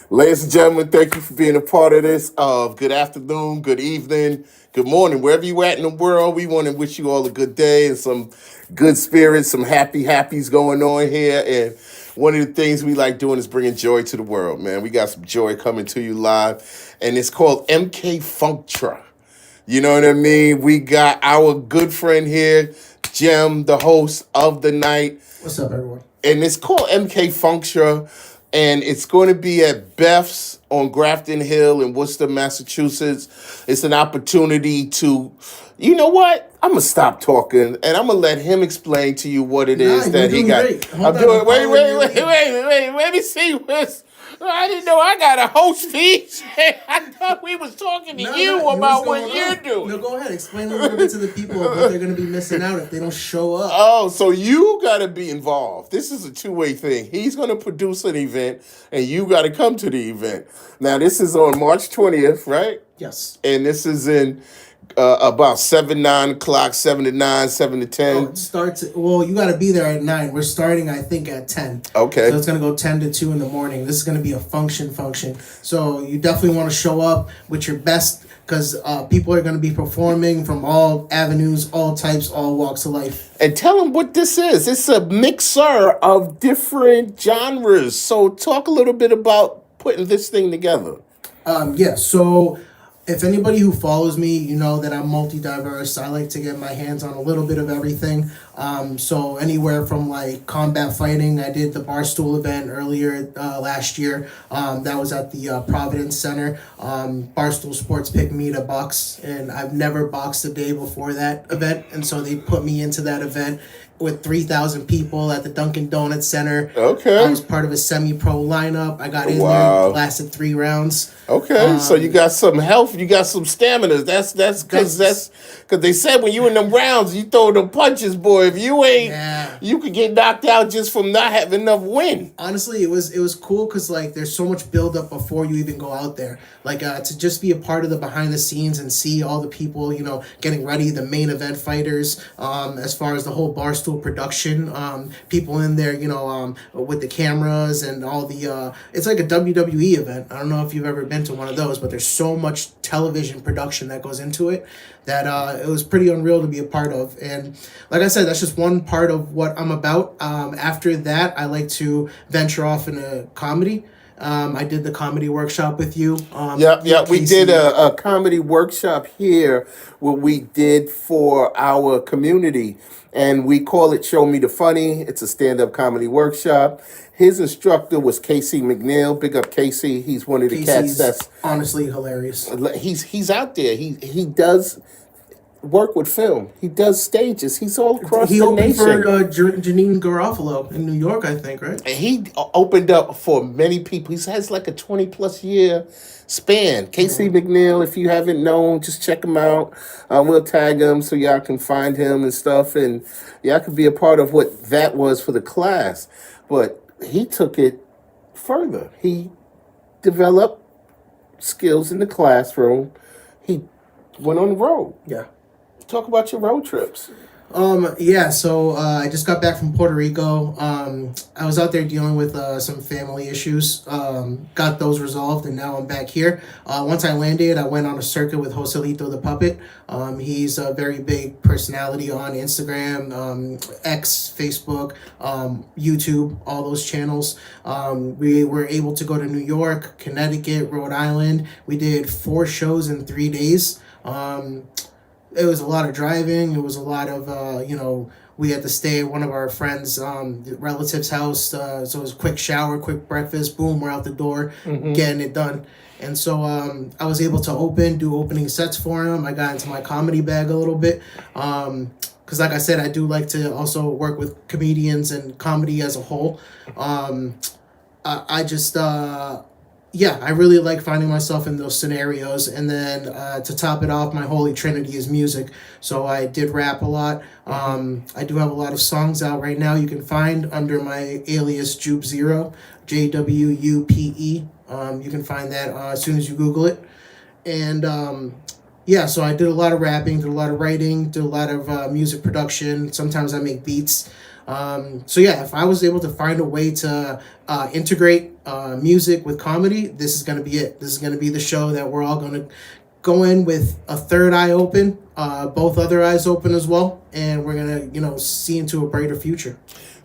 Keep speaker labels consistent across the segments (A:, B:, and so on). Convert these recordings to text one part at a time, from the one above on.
A: Ladies and gentlemen, thank you for being a part of this. Good afternoon, good evening, good morning, wherever you at in the world. We want to wish you all a good day and some good spirits, some happies going on here. And one of the things we like doing is bringing joy to the world, man. We got some joy coming to you live, and it's called MK FUNTRA. You know what I mean? We got our good friend here, Jem, the host of the night.
B: What's up, everyone?
A: And it's called MK FUNTRA, and it's going to be at Beth's on Grafton Hill in Worcester, Massachusetts. It's an opportunity to, you know what? I'm gonna stop talking, and I'm gonna let him explain to you what it is that he got. I'm doing. Wait. Let me see. I didn't know I got a host fee. I thought we was talking to you about what you're doing.
B: No, go ahead. Explain a little bit to the people of what they're going to be missing out if they don't show up.
A: Oh, so you got to be involved. This is a two-way thing. He's going to produce an event, and you got to come to the event. Now, this is on March 20th, right?
B: Yes.
A: And this is in about 9 o'clock, 7 to 9, 7 to 10.
B: Oh, it starts. Well, you got to be there at 9. We're starting, I think, at 10.
A: Okay.
B: So it's going to go 10 to 2 in the morning. This is going to be a function. So you definitely want to show up with your best, because people are going to be performing from all avenues, all types, all walks of life.
A: And tell them what this is. It's a mixer of different genres. So talk a little bit about putting this thing together.
B: So if anybody who follows me, you know that I'm multi-diverse. I like to get my hands on a little bit of everything. So anywhere from like combat fighting. I did the Barstool event earlier last year. That was at the Providence Center. Barstool Sports picked me to box, and I've never boxed a day before that event. And so they put me into that event with 3,000 people at the Dunkin' Donuts Center.
A: Okay.
B: I was part of a semi-pro lineup. I got in there, lasted 3 rounds.
A: Okay, so you got some health, you got some stamina. That's because they said when you in them rounds, you throw them punches, boy. If you ain't, you could get knocked out just from not having enough wind.
B: Honestly, it was cool because like there's so much build up before you even go out there. Like to just be a part of the behind the scenes and see all the people, you know, getting ready, the main event fighters. As far as the whole Barstool production, people in there, you know, with the cameras and all the. It's like a WWE event. I don't know if you've ever been to one of those, but there's so much television production that goes into it that it was pretty unreal to be a part of. And like I said, that's just one part of what I'm about. After that, I like to venture off into comedy. I did the comedy workshop with you.
A: We did a comedy workshop here, what we did for our community, and we call it Show Me the Funny. It's a stand-up comedy workshop. His instructor was Casey McNeil. Big up Casey. He's one of the cats that's
B: honestly hilarious.
A: He's out there. He does work with film. He does stages. He's all across the nation.
B: He opened for Janine Garofalo in New York, I think, right?
A: And he opened up for many people. He has like a 20-plus year span. Casey McNeil, if you haven't known, just check him out. We'll tag him so y'all can find him and stuff. And y'all could be a part of what that was for the class. But he took it further. He developed skills in the classroom. He went on the road.
B: Yeah.
A: Talk about your road trips.
B: So I just got back from Puerto Rico. I was out there dealing with some family issues. Got those resolved, and now I'm back here. Once I landed, I went on a circuit with Joselito the Puppet. He's a very big personality on Instagram, X, Facebook, YouTube, all those channels. We were able to go to New York, Connecticut, Rhode Island. We did 4 shows in 3 days. It was a lot of driving. It was a lot of, we had to stay at one of our friends' relatives' house. So it was a quick shower, quick breakfast, boom, we're out the door, getting it done. And so I was able to do opening sets for him. I got into my comedy bag a little bit. Because like I said, I do like to also work with comedians and comedy as a whole. I really like finding myself in those scenarios. And then to top it off, my holy trinity is music. So I did rap a lot. I do have a lot of songs out right now you can find under my alias Jupe Zero, JWUPE. You can find that as soon as you Google it. And so I did a lot of rapping, did a lot of writing, did a lot of music production. Sometimes I make beats. So yeah, if I was able to find a way to integrate music with comedy, this is going to be it. This is going to be the show that we're all going to go in with a third eye open, both other eyes open as well, and we're going to, see into a brighter future.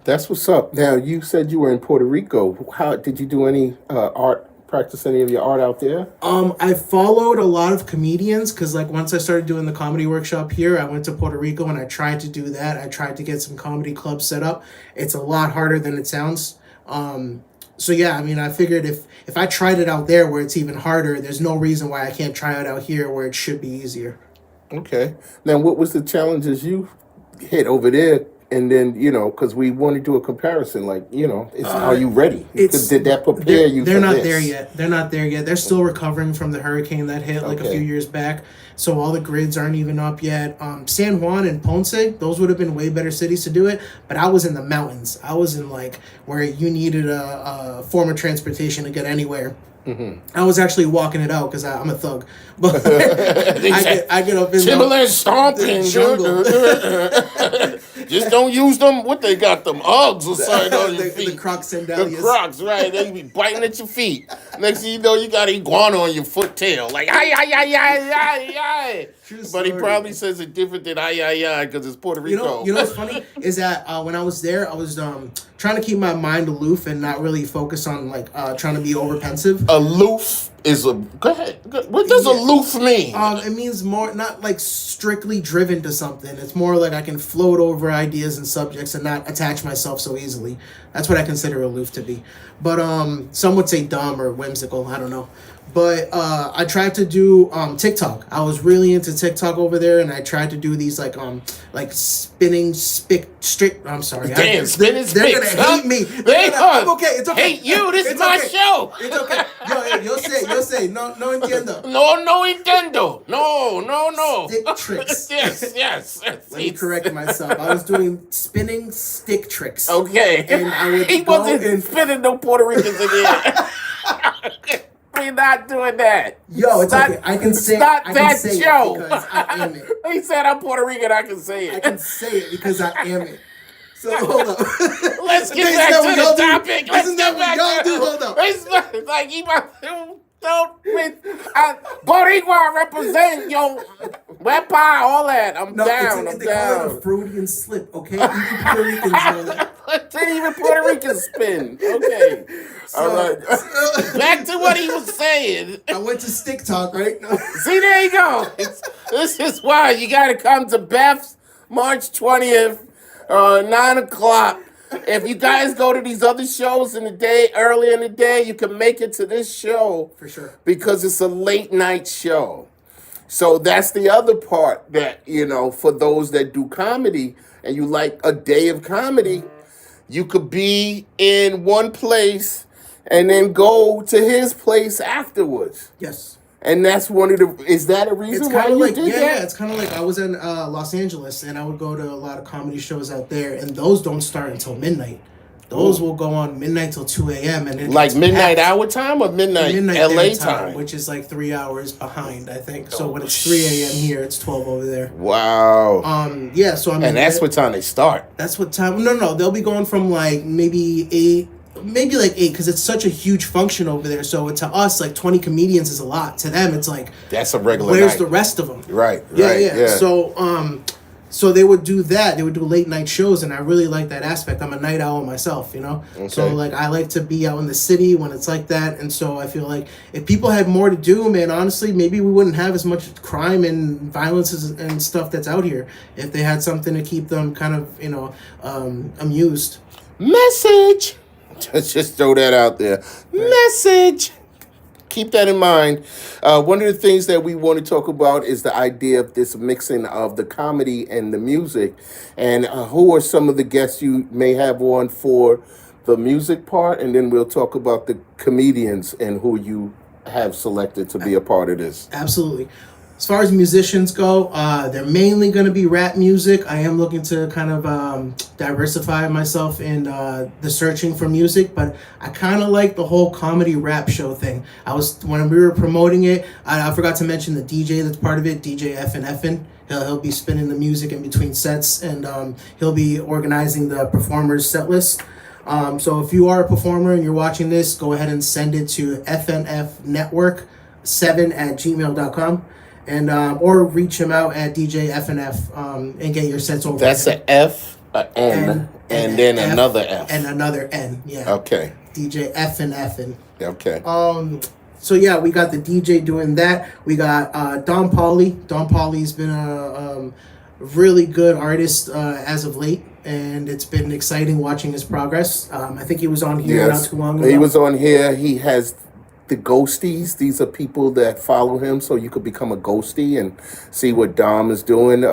A: That's what's up. Now, you said you were in Puerto Rico. How did you do any art? Practice any of your art out there?
B: I followed a lot of comedians because, like, once I started doing the comedy workshop here, I went to Puerto Rico and I tried to do that. I tried to get some comedy clubs set up. It's a lot harder than it sounds. So yeah, I mean, I figured if I tried it out there where it's even harder, there's no reason why I can't try it out here where it should be easier.
A: Okay. Now, what was the challenges you hit over there? And then, because we want to do a comparison, like, are you ready? Did that prepare you for this?
B: They're not there yet. They're not there yet. They're still recovering from the hurricane that hit a few years back. So all the grids aren't even up yet. San Juan and Ponce, those would have been way better cities to do it. But I was in the mountains. I was in, like, where you needed a form of transportation to get anywhere. Mm-hmm. I was actually walking it out because I'm a thug, but I get up in
A: Timberland stomping jungle. Just don't use them. What they got them Uggs or something on your feet?
B: The Crocs sandalias.
A: The Crocs, right? They be biting at your feet. Next thing you know, you got iguana on your foot tail, like ay ay ay ay ay ay. But he probably says it different than ay ay ay because it's Puerto Rico.
B: You know what's funny is that when I was there, I was trying to keep my mind aloof and not really focus on trying to be over pensive.
A: Aloof is a go ahead. What does aloof mean?
B: It means more not like strictly driven to something. It's more like I can float over ideas and subjects and not attach myself so easily. That's what I consider aloof to be. But some would say dumb or whimsical. I don't know. But I tried to do TikTok. I was really into TikTok over there, and I tried to do these spinning strict. I'm sorry.
A: Damn, spinning
B: They're gonna hate me. I'm okay. It's okay.
A: Hate you. This is my show.
B: It's okay. Yo say. No entiendo.
A: No entiendo. No.
B: Stick tricks.
A: yes.
B: Let me correct myself. I was doing spinning stick tricks.
A: Okay.
B: And I would
A: he wasn't spinning no Puerto Ricans in here. We're not doing that.
B: Yo, it's okay. I can say it. I can say it because I am it.
A: He said I'm Puerto Rican. I can say it.
B: I can say it because I am it. So hold up.
A: Let's get back to the topic. Let's get back to it.
B: Hold up.
A: It's like he Boricua represent yo wepa, all that. I'm down.
B: They call it a Freudian slip, okay? Even Puerto Ricans know that.
A: Didn't even Puerto Ricans spin. Okay. All right. Back to what he was saying.
B: I went to Stick Talk, right?
A: See, there you go. This is why you got to come to Beth's March 20th, 9 o'clock. If you guys go to these other shows in the day, early in the day, you can make it to this show.
B: For sure.
A: Because it's a late night show. So that's the other part that, for those that do comedy and you like a day of comedy, you could be in one place and then go to his place afterwards.
B: Yes.
A: And that's is that a reason why you did that?
B: Yeah, it's kind of like I was in Los Angeles and I would go to a lot of comedy shows out there and those don't start until midnight. Those will go on midnight till 2 a.m. and
A: like midnight our time or midnight LA time?
B: Which is like 3 hours behind, I think. So when it's 3 a.m. here, it's 12 over there.
A: Wow.
B: Yeah, so I mean...
A: And that's what time they start.
B: That's what time... No. They'll be going from like maybe 8 because it's such a huge function over there. So to us, like 20 comedians is a lot. To them, it's like...
A: That's a regular
B: Where's
A: night.
B: the rest of them?
A: Right.
B: Yeah. So they would do that. They would do late night shows, and I really like that aspect. I'm a night owl myself, Okay. So like I like to be out in the city when it's like that, and so I feel like if people had more to do, man, honestly, maybe we wouldn't have as much crime and violence and stuff that's out here if they had something to keep them kind of amused.
A: Message. Just throw that out there. Right. Message. Keep that in mind. One of the things that we want to talk about is the idea of this mixing of the comedy and the music. And who are some of the guests you may have on for the music part? And then we'll talk about the comedians and who you have selected to be a part of this.
B: Absolutely. As far as musicians go, they're mainly going to be rap music. I am looking to kind of diversify myself in the searching for music, but I kind of like the whole comedy rap show thing. When we were promoting it, I forgot to mention the DJ that's part of it, DJ Effin'. He'll be spinning the music in between sets, and he'll be organizing the performers' set list. So if you are a performer and you're watching this, go ahead and send it to fnfnetwork7@gmail.com, and or reach him out at DJ FNF and get your sets over.
A: That's an F, a N, and then
B: F,
A: another F.
B: and another N. Yeah.
A: Okay.
B: DJ F and F and.
A: Okay.
B: So yeah, we got the DJ doing that. We got Don Pauly. Don Pauly's been a really good artist as of late, and it's been exciting watching his progress. I think he was on here not too long ago.
A: He was on here. He has the ghosties. These are people that follow him, so you could become a ghostie and see what Dom is doing.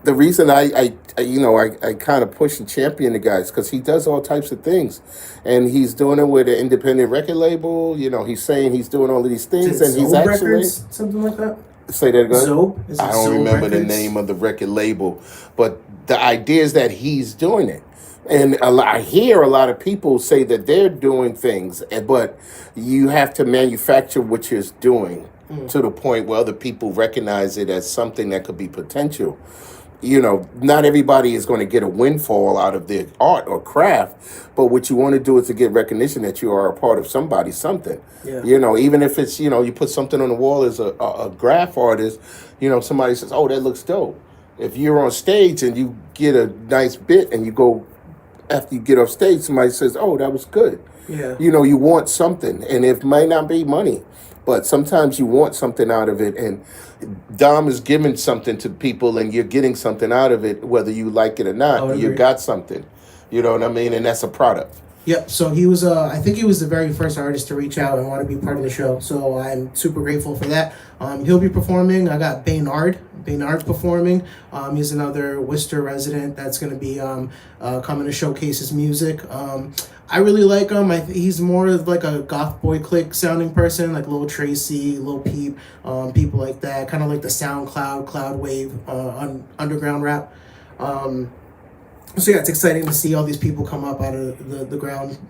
A: The reason I kind of push and champion the guys because he does all types of things, and he's doing it with an independent record label. You know, he's saying he's doing all of these things, and he's
B: Zoe
A: actually
B: Records? Something like that.
A: Say that again.
B: Zoe?
A: I don't remember the name of the record label, but the idea is that he's doing it. And I hear a lot of people say that they're doing things, but you have to manufacture what you're doing to the point where other people recognize it as something that could be potential. You know, not everybody is going to get a windfall out of their art or craft, but what you want to do is to get recognition that you are a part of somebody, something.
B: Yeah.
A: You know, even if it's, you put something on the wall as a graph artist, somebody says, oh, that looks dope. If you're on stage and you get a nice bit and you go, after you get off stage, somebody says, oh, that was good.
B: Yeah.
A: You want something, and it might not be money, but sometimes you want something out of it, and Dom is giving something to people, and you're getting something out of it, whether you like it or not. You got something, you know what I mean, and that's a product.
B: Yep. So he was, I think he was the very first artist to reach out and want to be part of the show. So I'm super grateful for that. He'll be performing. I got Baynard performing. He's another Worcester resident that's going to be coming to showcase his music. I really like him. He's more of like a goth boy clique sounding person, like Lil Tracy, Lil Peep, people like that. Kind of like the SoundCloud, Cloud Wave, underground rap. So yeah, it's exciting to see all these people come up out of the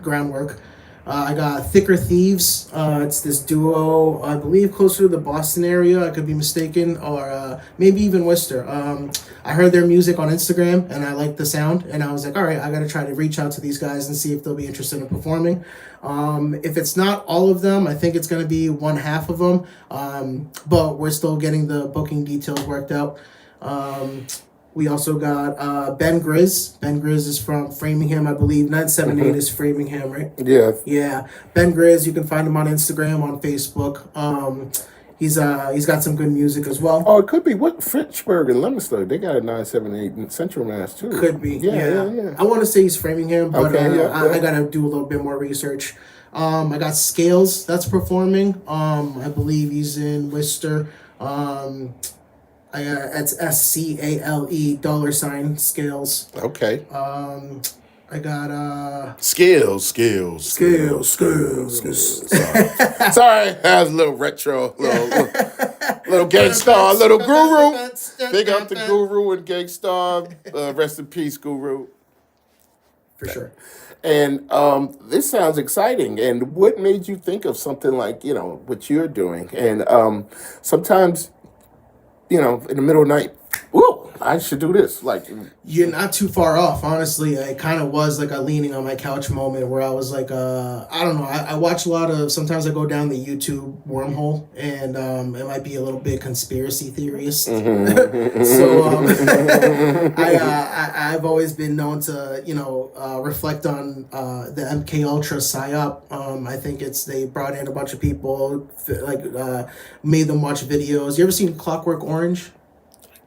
B: groundwork. I got Thicker Thieves. It's this duo, I believe, closer to the Boston area. I could be mistaken, or maybe even Worcester. I heard their music on Instagram, and I liked the sound, and I was like, all right, I got to try to reach out to these guys and see if they'll be interested in performing. If it's not all of them, I think it's going to be one half of them, but we're still getting the booking details worked out. We also got Ben Grizz. Ben Grizz is from Framingham, I believe. 978 is Framingham, right?
A: Yeah.
B: Yeah. Ben Grizz, you can find him on Instagram, on Facebook. He's got some good music as well.
A: Oh, it could be Fitchburg and Leominster. They got a 978 in Central Mass too.
B: Could be.
A: Yeah.
B: I want to say he's Framingham, but
A: okay,
B: I got to do a little bit more research. I got Scales that's performing. I believe he's in Worcester. It's SCALE $sign Scales.
A: Okay.
B: I got
A: Scales.
B: Sorry,
A: that was a little retro, little Gangstar, little Guru. Big up the Guru and Gangstar. Rest in peace, Guru.
B: For sure.
A: And this sounds exciting. And what made you think of something like what you're doing? And sometimes, in the middle of the night, whoa, I should do this. Like,
B: you're not too far off, honestly. It kind of was like a leaning on my couch moment where I was like, I don't know. I watch a lot of, sometimes I go down the YouTube wormhole, and it might be a little bit conspiracy theorist. So I've always been known to, reflect on the MK Ultra psyop. I think they brought in a bunch of people, made them watch videos. You ever seen Clockwork Orange?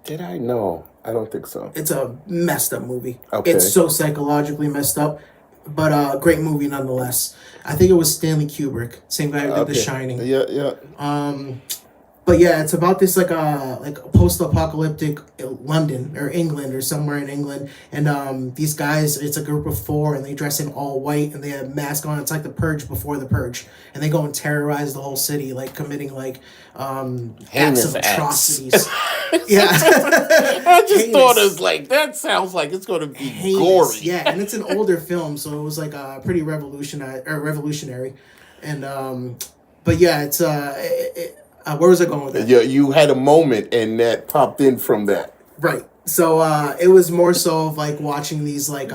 A: Did I? No, I don't think so.
B: It's a messed up movie.
A: Okay.
B: It's so psychologically messed up, but great movie nonetheless. I think it was Stanley Kubrick, same guy who did The Shining.
A: Yeah.
B: But yeah, it's about this like a post-apocalyptic London or England or somewhere in England, and these guys, it's a group of 4, and they dress in all white and they have masks on. It's like the Purge before the Purge, and they go and terrorize the whole city, like committing acts of atrocities. Yeah,
A: I just thought it was like that. Sounds like it's going to be heinous. Gory.
B: Yeah, and it's an older film, so it was like pretty revolutionary, and but yeah, it's Where was I going with that?
A: Yeah, you had a moment and that popped in from that.
B: Right. So it was more so of like watching these like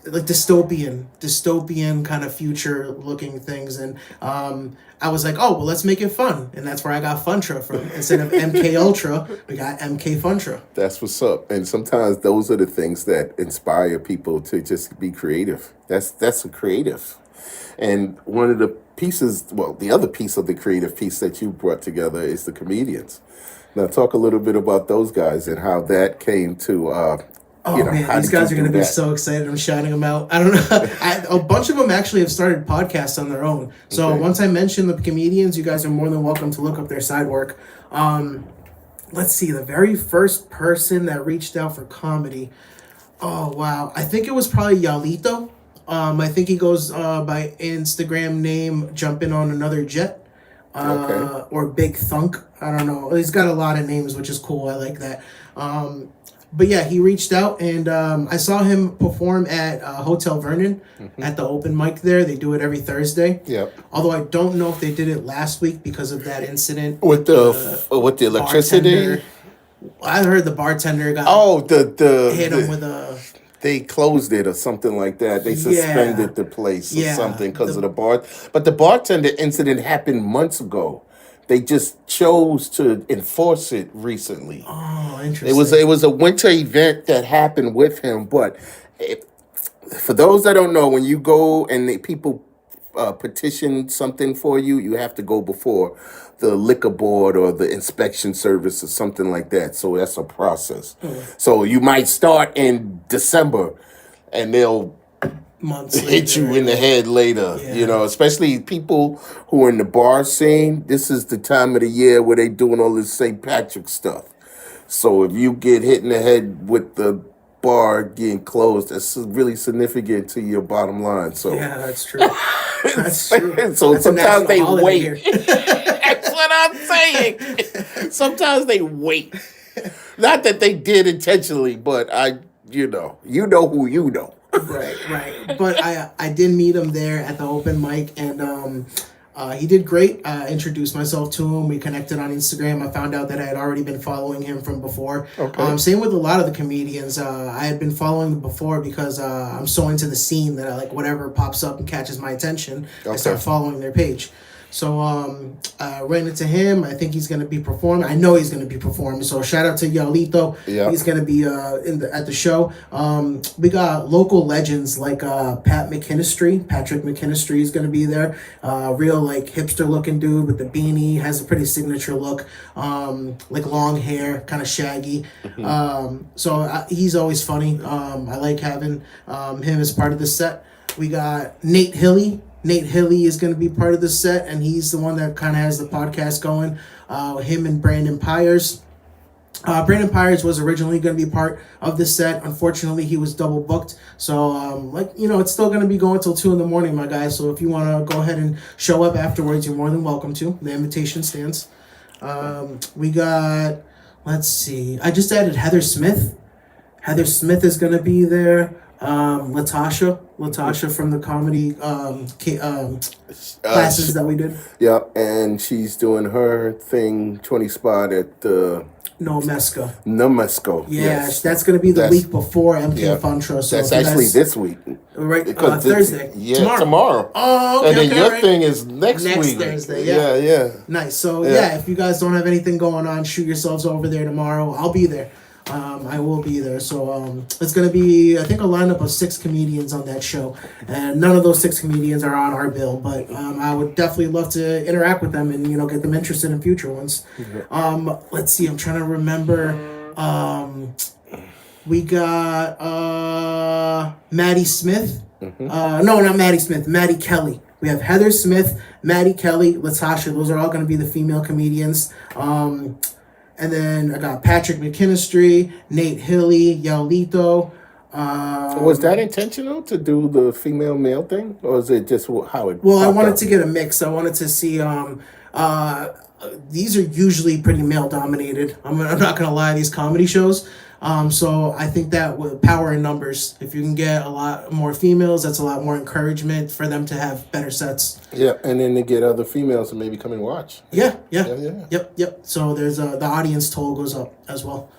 B: dystopian kind of future looking things, and I was like, oh well, let's make it fun, and that's where I got FUNTRA from. Instead of MK Ultra, we got MK FUNTRA.
A: That's what's up. And sometimes those are the things that inspire people to just be creative. That's a creative. And one of the pieces, well, the other piece of the creative piece that you brought together is the comedians. Now, talk a little bit about those guys and how that came to,
B: Oh man,
A: how
B: these
A: did you
B: guys are
A: do
B: going to be
A: that?
B: so excited. I'm shouting them out. I don't know. A bunch of them actually have started podcasts on their own. So
A: Okay.
B: once I mention the comedians, you guys are more than welcome to look up their side work. Let's see, the very first person that reached out for comedy. Oh wow, I think it was probably Yalito. I think he goes by Instagram name Jumping on Another Jet.
A: Okay.
B: Or Big Thunk. I don't know. He's got a lot of names, which is cool. I like that. But yeah, he reached out, and I saw him perform at Hotel Vernon at the open mic there. They do it every Thursday.
A: Yep.
B: Although I don't know if they did it last week because of that incident
A: With the electricity.
B: bartender. I heard the bartender got hit him with a.
A: They closed it or something like that. They suspended the place or something because of the bar. But the bartender incident happened months ago. They just chose to enforce it recently.
B: Oh, interesting.
A: It was a winter event that happened with him. But for those that don't know, when you go and people petition something for you, you have to go before the liquor board or the inspection service or something like that. So that's a process. So you might start in December and they'll
B: Months
A: hit
B: later,
A: you in the head later, especially people who are in the bar scene. This is the time of the year where they doing all this St. Patrick stuff. So if you get hit in the head with the bar getting closed, that's really significant to your bottom line. So
B: yeah, that's true. That's true.
A: So
B: That's a
A: sometimes they
B: national holiday
A: wait.
B: here.
A: That's what I'm saying. Sometimes they wait. Not that they did intentionally, but you know who you know.
B: Right. But I did meet him there at the open mic, and he did great. I introduced myself to him. We connected on Instagram. I found out that I had already been following him from before.
A: Okay.
B: Same with a lot of the comedians. I had been following them before because I'm so into the scene that I like whatever pops up and catches my attention. I start following their page. So I ran into him. I think he's going to be performing. I know he's going to be performing. So shout out to Yalito.
A: Yeah.
B: He's going to be at the show. We got local legends like Patrick McKinstry is going to be there. Real like hipster looking dude with the beanie, has a pretty signature look. Like long hair, kind of shaggy. So he's always funny. I like having him as part of the set. We got Nate Hilly. Nate Hilly is going to be part of the set, and he's the one that kind of has the podcast going. Him and Brandon Pyers. Brandon Pyers was originally going to be part of the set. Unfortunately, he was double booked. So, it's still going to be going till 2 a.m, my guys. So if you want to go ahead and show up afterwards, you're more than welcome to. The invitation stands. We got, let's see. I just added Heather Smith. Heather Smith is going to be there. Latasha from the comedy classes that we did.
A: Yeah, and she's doing her thing 20 spot at the Nomesco.
B: Yeah,
A: yes.
B: that's going to be the week before MK FUNTRA. So
A: that's actually this week.
B: Right, Thursday.
A: Tomorrow.
B: Oh, okay.
A: And then
B: okay,
A: your
B: right.
A: thing is next week.
B: Thursday,
A: yeah.
B: Nice. So, if you guys don't have anything going on, shoot yourselves over there tomorrow. I'll be there. I will be there. So it's going to be, I think, a lineup of 6 comedians on that show. And none of those 6 comedians are on our bill. But I would definitely love to interact with them and, get them interested in future ones. Let's see. I'm trying to remember. We got Maddie Smith. No, not Maddie Smith. Maddie Kelly. We have Heather Smith, Maddie Kelly, Latasha. Those are all going to be the female comedians. And then I got Patrick McKinstry, Nate Hilly, Yalito.
A: Was that intentional to do the female-male thing? Or is it just how it
B: Well, I wanted to get a mix. I wanted to see... these are usually pretty male-dominated. I'm not going to lie, these comedy shows. So I think that with power in numbers, if you can get a lot more females, that's a lot more encouragement for them to have better sets.
A: Yeah, and then to get other females to maybe come and watch.
B: Yeah.
A: Yeah.
B: Yep. So there's the audience toll goes up as well.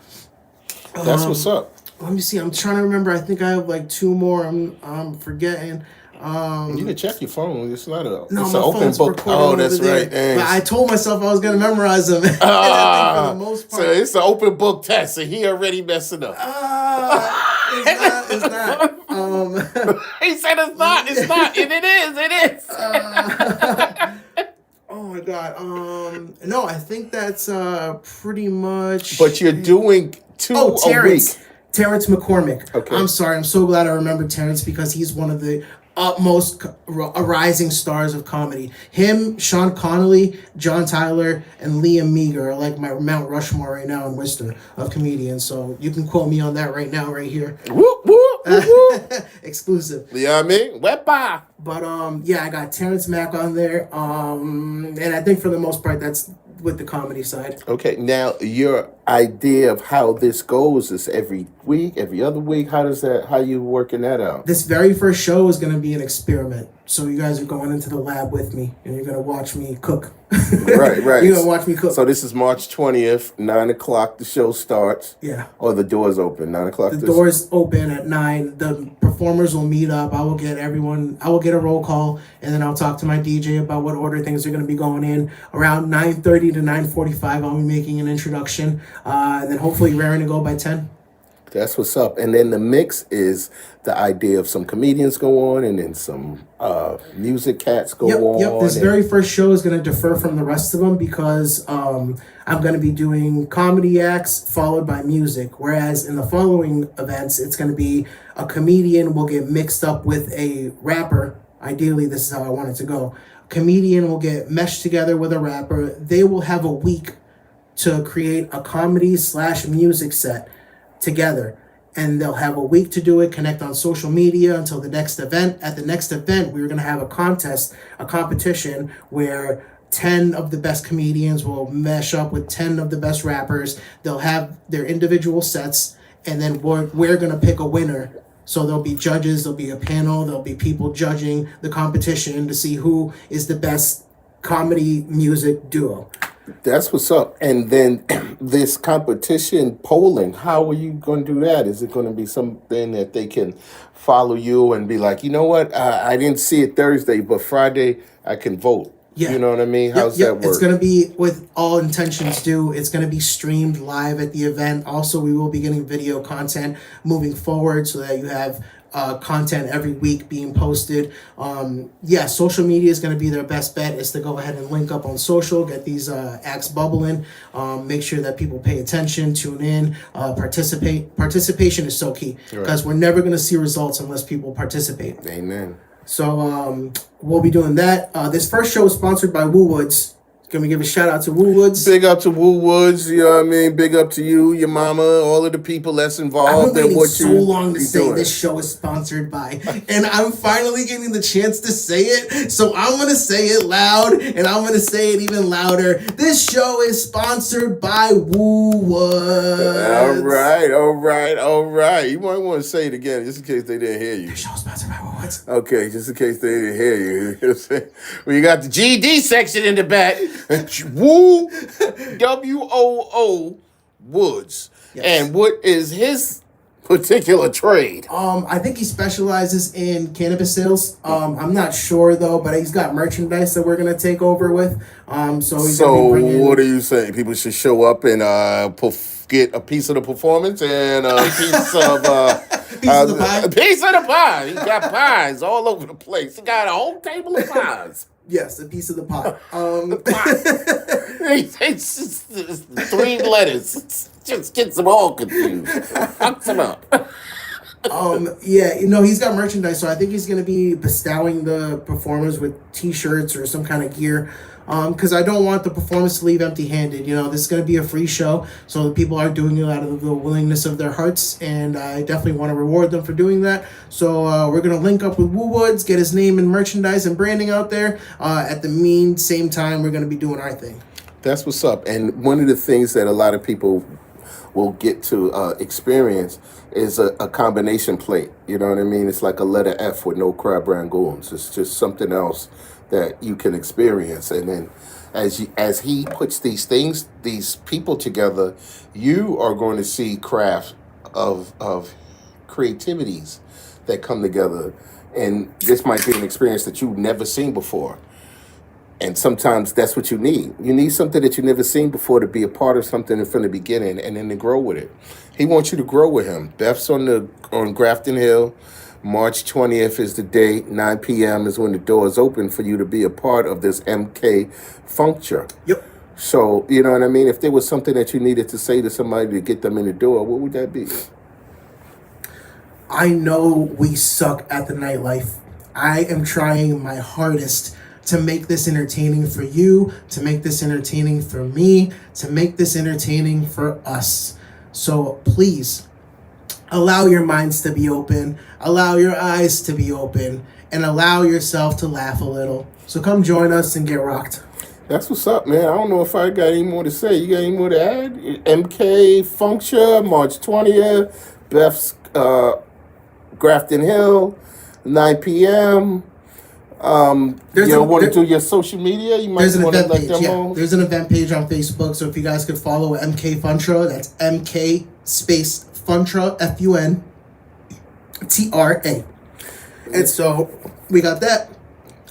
A: That's what's up.
B: Let me see. I'm trying to remember. I think I have like two more. I'm forgetting.
A: You can check your phone. It's not a.
B: No,
A: it's
B: my
A: an open
B: phone's
A: book.
B: recording
A: Oh,
B: over
A: that's
B: there.
A: right. Dang.
B: But I told myself I was gonna memorize them. And I think for the most part,
A: So it's an open book test, and he already messing up.
B: it's not.
A: He said it's not. It's not. And it is. It is.
B: Oh my god. No, I think that's pretty much.
A: But you're doing two a
B: Terrence.
A: week.
B: Terrence McCormick.
A: Okay.
B: I'm sorry. I'm so glad I remember Terrence because he's one of the utmost rising stars of comedy. Him, Sean Connolly, John Tyler, and Liam Meager are like my Mount Rushmore right now in Worcester of comedians. So you can quote me on that right now, right here.
A: Whoop, whoop, whoop, whoop.
B: Exclusive.
A: You know what I mean? Wepa.
B: But yeah, I got Terrence Mack on there. And I think for the most part that's with the comedy side.
A: Okay, now your idea of how this goes is every week, every other week. How you working that out?
B: This very first show is going to be an experiment. So you guys are going into the lab with me, and you're going to watch me cook.
A: Right.
B: You're going to watch me cook.
A: So this is March 20th, 9 o'clock. The show starts.
B: Yeah.
A: Or the doors open, 9 o'clock.
B: The doors open at 9. The performers will meet up. I will get a roll call, and then I'll talk to my DJ about what order things are going to be going in. Around 9:30 to 9:45, I'll be making an introduction, and then hopefully raring to go by 10.
A: That's what's up. And then the mix is the idea of some comedians go on and then some music cats go on.
B: Yep. This very first show is going to differ from the rest of them because I'm going to be doing comedy acts followed by music. Whereas in the following events, it's going to be a comedian will get mixed up with a rapper. Ideally, this is how I want it to go. A comedian will get meshed together with a rapper. They will have a week to create a comedy/music set together, and they'll have a week to do it, connect on social media until the next event. At the next event, we're going to have a competition where 10 of the best comedians will mesh up with 10 of the best rappers. They'll have their individual sets, and then we're going to pick a winner. So there'll be judges, there'll be a panel, there'll be people judging the competition to see who is the best comedy music duo.
A: That's what's up. And then this competition polling, how are you going to do that? Is it going to be something that they can follow you and be like, you know what, I didn't see it Thursday, but Friday I can vote?
B: Yeah.
A: You know what I mean? How's that work?
B: It's going to be, with all intentions due, it's going to be streamed live at the event. Also, we will be getting video content moving forward so that you have content every week being posted. Social media is going to be their best bet, is to go ahead and link up on social, get these acts bubbling, make sure that people pay attention, tune in, participate. Participation is so key because we're never going to see results unless people participate.
A: Amen.
B: So we'll be doing that. This first show is sponsored by Woo Woods. Can we give a shout out to Woo Woods?
A: Big up to Woo Woods, you know what I mean? Big up to you, your mama, all of the people that's involved in what
B: so
A: you
B: long to say
A: doing.
B: This show is sponsored by, and I'm finally getting the chance to say it, so I'm going to say it loud, and I'm going to say it even louder. This show is sponsored by Woo Woods.
A: All right. You might want to say it again just in case they didn't hear you.
B: This show is sponsored by Woo Woods.
A: Okay, just in case they didn't hear you. You know what I'm saying? Well, you got the GD section in the back. Woo, W-O-O, Woods. Yes. And what is his particular trade?
B: I think he specializes in cannabis sales. I'm not sure though, but he's got merchandise that we're gonna take over with. So
A: what are you saying? People should show up and get a piece of the performance and a piece of
B: the pie.
A: A piece of the pie. He got pies all over the place. He got a whole table of pies.
B: Yes, a piece of the pie.
A: It's just 3 letters. Just gets them all confused. Fucks them up.
B: He's got merchandise, so I think he's gonna be bestowing the performers with T-shirts or some kind of gear. Because I don't want the performers to leave empty-handed. You know, this is going to be a free show, so the people are doing it out of the willingness of their hearts, and I definitely want to reward them for doing that. So we're going to link up with Woo Woods, get his name and merchandise and branding out there. At the same time, we're going to be doing our thing.
A: That's what's up. And one of the things that a lot of people will get to experience is a combination plate. You know what I mean? It's like a letter F with no crab rangoons. It's just something else that you can experience. And then as he puts these people together, you are going to see craft of creativities that come together. And this might be an experience that you've never seen before. And sometimes that's what you need. You need something that you've never seen before to be a part of something from the beginning and then to grow with it. He wants you to grow with him. Beth's on Grafton Hill. March 20th is the date. 9 p.m. is when the doors open for you to be a part of this MK FUNTRA.
B: Yep.
A: So, you know what I mean? If there was something that you needed to say to somebody to get them in the door, what would that be?
B: I know we suck at the nightlife. I am trying my hardest to make this entertaining for you, to make this entertaining for me, to make this entertaining for us. So please, allow your minds to be open, allow your eyes to be open, and allow yourself to laugh a little. So come join us and get rocked.
A: That's what's up, man. I don't know if I got any more to say. You got any more to add? MK FUNTRA, March 20th, Beth's Grafton Hill, 9 p.m. Want to do your social media? You might want to let them know.
B: There's an event page on Facebook, so if you guys could follow MK FUNTRA, that's MK space FUNTRA, FUNTRA. And so we got that.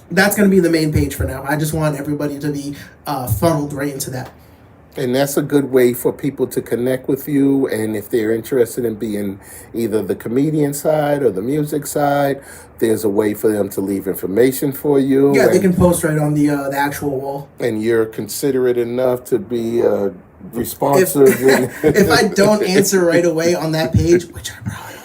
B: That's going to be the main page for now. I just want everybody to be funneled right into that.
A: And that's a good way for people to connect with you. And if they're interested in being either the comedian side or the music side, there's a way for them to leave information for you.
B: Yeah, they can post right on the actual wall.
A: And you're considerate enough to be responsive.
B: If I don't answer right away on that page, which I probably won't,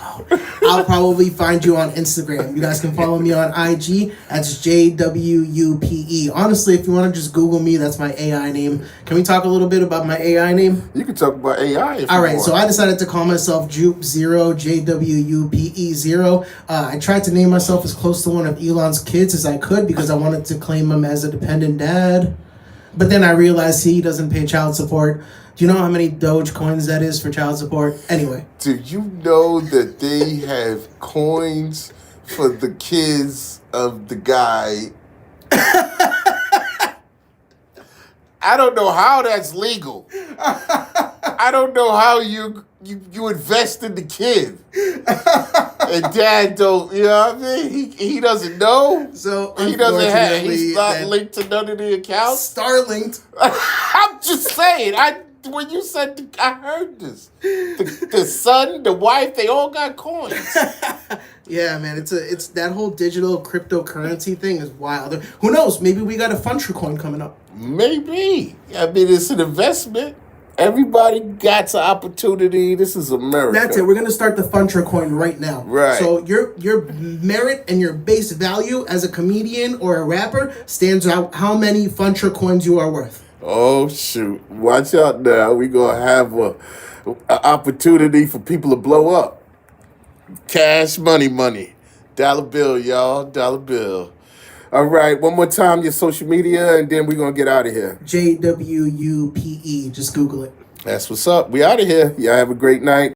B: I'll probably find you on Instagram. You guys can follow me on IG. That's JWUPE. Honestly, if you want to just Google me, that's my AI name. Can we talk a little bit about my AI name?
A: You can talk about AI if
B: All
A: you
B: right,
A: want.
B: so I decided to call myself Jupe0, JWUPE0. I tried to name myself as close to one of Elon's kids as I could because I wanted to claim him as a dependent dad. But then I realized he doesn't pay child support. Do you know how many Doge coins that is for child support? Anyway.
A: Do you know that they have coins for the kids of the guy? I don't know how that's legal. I don't know how you invest in the kid. And dad don't, you know what I mean? He doesn't know.
B: So
A: he doesn't have, he's not linked to none of the accounts.
B: Starlinked.
A: I'm just saying, when you said, I heard this. The son, the wife, they all got coins.
B: Yeah, man, it's that whole digital cryptocurrency thing is wild. Who knows? Maybe we got a FUNTRA coin coming up.
A: Maybe. I mean, it's an investment. Everybody got an opportunity. This is America.
B: That's it. We're gonna start the FUNTRA coin right now.
A: Right.
B: So your merit and your base value as a comedian or a rapper stands out how many FUNTRA coins you are worth.
A: Oh, shoot. Watch out now. We're going to have a opportunity for people to blow up. Cash, money. Dollar bill, y'all. Dollar bill. All right. One more time, your social media, and then we're going to get out of here.
B: JWUPE. Just Google it.
A: That's what's up. We out of here. Y'all have a great night.